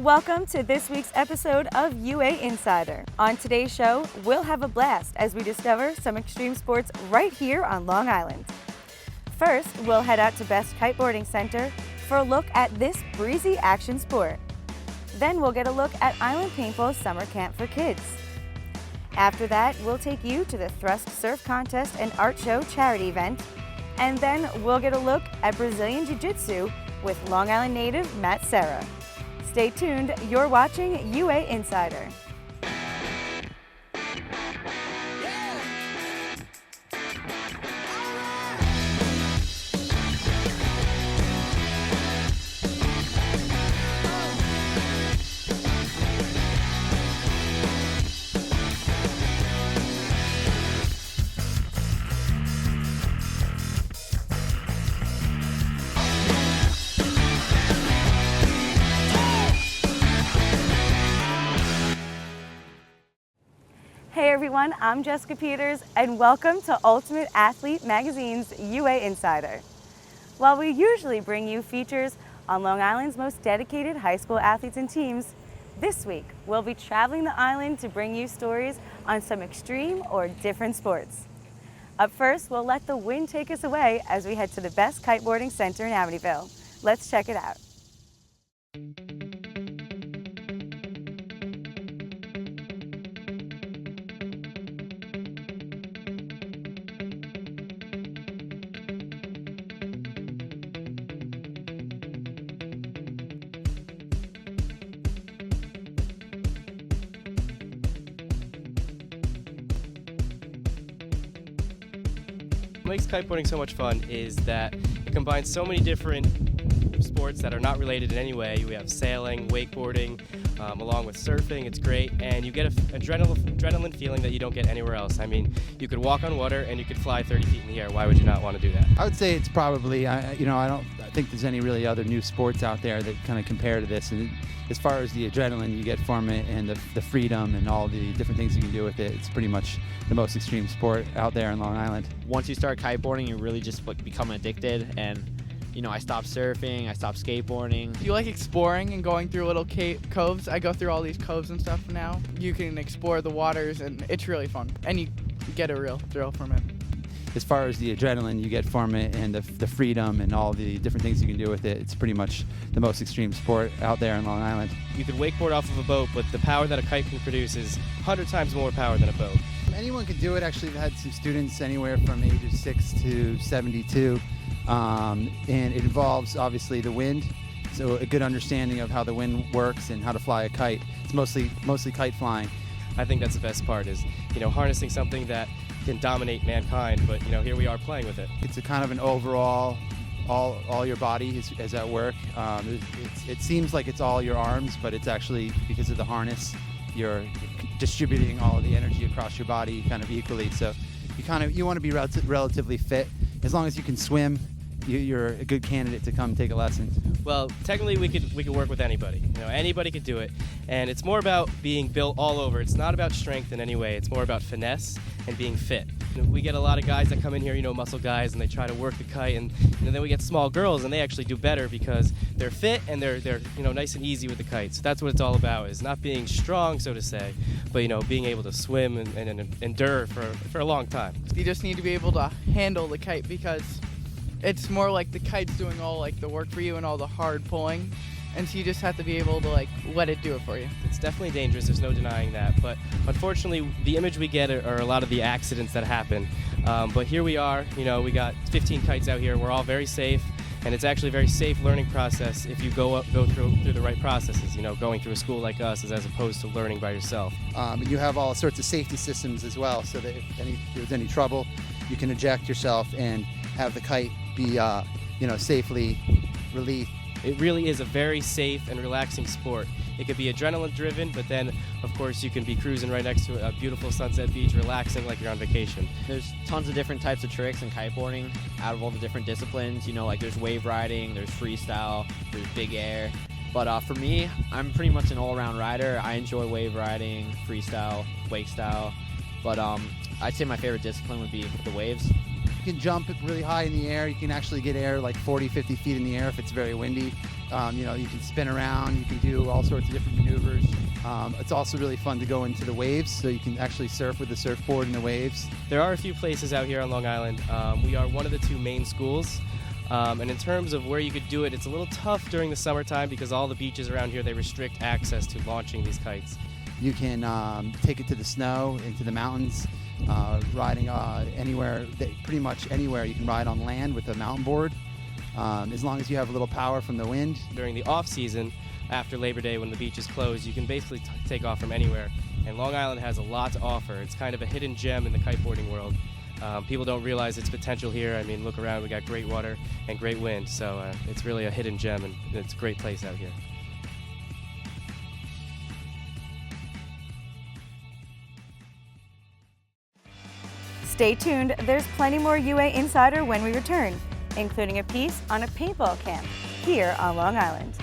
Welcome to this week's episode of UA Insider. On today's show, we'll have a blast as we discover some extreme sports right here on Long Island. First, we'll head out to Best Kiteboarding Center for a look at this breezy action sport. Then we'll get a look at Island Paintball's summer camp for kids. After that, we'll take you to the Thrust Surf Contest and Art Show charity event. And then we'll get a look at Brazilian Jiu-Jitsu with Long Island native Matt Serra. Stay tuned, you're watching UA Insider. Hey everyone, I'm Jessica Peters and welcome to Ultimate Athlete Magazine's UA Insider. While we usually bring you features on Long Island's most dedicated high school athletes and teams, this week we'll be traveling the island to bring you stories on some extreme or different sports. Up first, we'll let the wind take us away as we head to the Best Kiteboarding Center in Amityville. Let's check it out. What makes kiteboarding so much fun is that it combines so many different sports that are not related in any way. We have sailing, wakeboarding, along with surfing. It's great, and you get an adrenaline feeling that you don't get anywhere else. I mean, you could walk on water and you could fly 30 feet in the air. Why would you not want to do that? I would say it's probably, I don't think there's any really other new sports out there that kind of compare to this. And as far as the adrenaline you get from it and the freedom and all the different things you can do with it, it's pretty much the most extreme sport out there in Long Island. Once you start kiteboarding, you really just become addicted, and I stopped surfing, I stopped skateboarding. You like exploring and going through little coves? I go through all these coves and stuff now. You can explore the waters, and it's really fun, and you get a real thrill from it. As far as the adrenaline you get from it and the freedom and all the different things you can do with it, it's pretty much the most extreme sport out there in Long Island. You could wakeboard off of a boat, but the power that a kite can produce is 100 times more power than a boat. Anyone can do it. Actually, I've had some students anywhere from ages 6 to 72, and it involves obviously the wind, so a good understanding of how the wind works and how to fly a kite. It's mostly kite flying. I think that's the best part is, harnessing something that can dominate mankind, but here we are playing with it. It's a kind of an overall, all your body is at work. It seems like it's all your arms, but it's actually, because of the harness, you're distributing all of the energy across your body kind of equally. So you want to be relatively fit. As long as you can swim, you're a good candidate to come take a lesson. Well, technically we could work with anybody. Anybody could do it, and it's more about being built all over. It's not about strength in any way. It's more about finesse and being fit. We get a lot of guys that come in here, muscle guys, and they try to work the kite, and then we get small girls, and they actually do better because they're fit and they're nice and easy with the kite. So that's what it's all about, is not being strong, so to say, but being able to swim and endure for a long time. You just need to be able to handle the kite, because it's more like the kite's doing all like the work for you and all the hard pulling, and so you just have to be able to let it do it for you. It's definitely dangerous, there's no denying that, but unfortunately the image we get are a lot of the accidents that happen. But here we are, we got 15 kites out here, we're all very safe, and it's actually a very safe learning process if you go through the right processes, going through a school like us as opposed to learning by yourself. And you have all sorts of safety systems as well, so that if there's any trouble, you can eject yourself and have the kite be safely released. It really is a very safe and relaxing sport. It could be adrenaline driven, but then of course you can be cruising right next to a beautiful sunset beach, relaxing like you're on vacation. There's tons of different types of tricks in kiteboarding out of all the different disciplines. There's wave riding, there's freestyle, there's big air. But for me, I'm pretty much an all-around rider. I enjoy wave riding, freestyle, wake style. But I'd say my favorite discipline would be the waves. can jump really high in the air. You can actually get air like 40, 50 feet in the air if it's very windy. You can spin around. You can do all sorts of different maneuvers. It's also really fun to go into the waves, so you can actually surf with the surfboard in the waves. There are a few places out here on Long Island. We are one of the 2 main schools. And in terms of where you could do it, it's a little tough during the summertime because all the beaches around here, they restrict access to launching these kites. You can take it to the snow, into the mountains, riding anywhere, pretty much anywhere you can ride on land with a mountain board, as long as you have a little power from the wind. During the off season, after Labor Day when the beach is closed, you can basically take off from anywhere. And Long Island has a lot to offer. It's kind of a hidden gem in the kiteboarding world. People don't realize its potential here. I mean, look around, we got great water and great wind, so it's really a hidden gem, and it's a great place out here. Stay tuned, there's plenty more UA Insider when we return, including a piece on a paintball camp here on Long Island.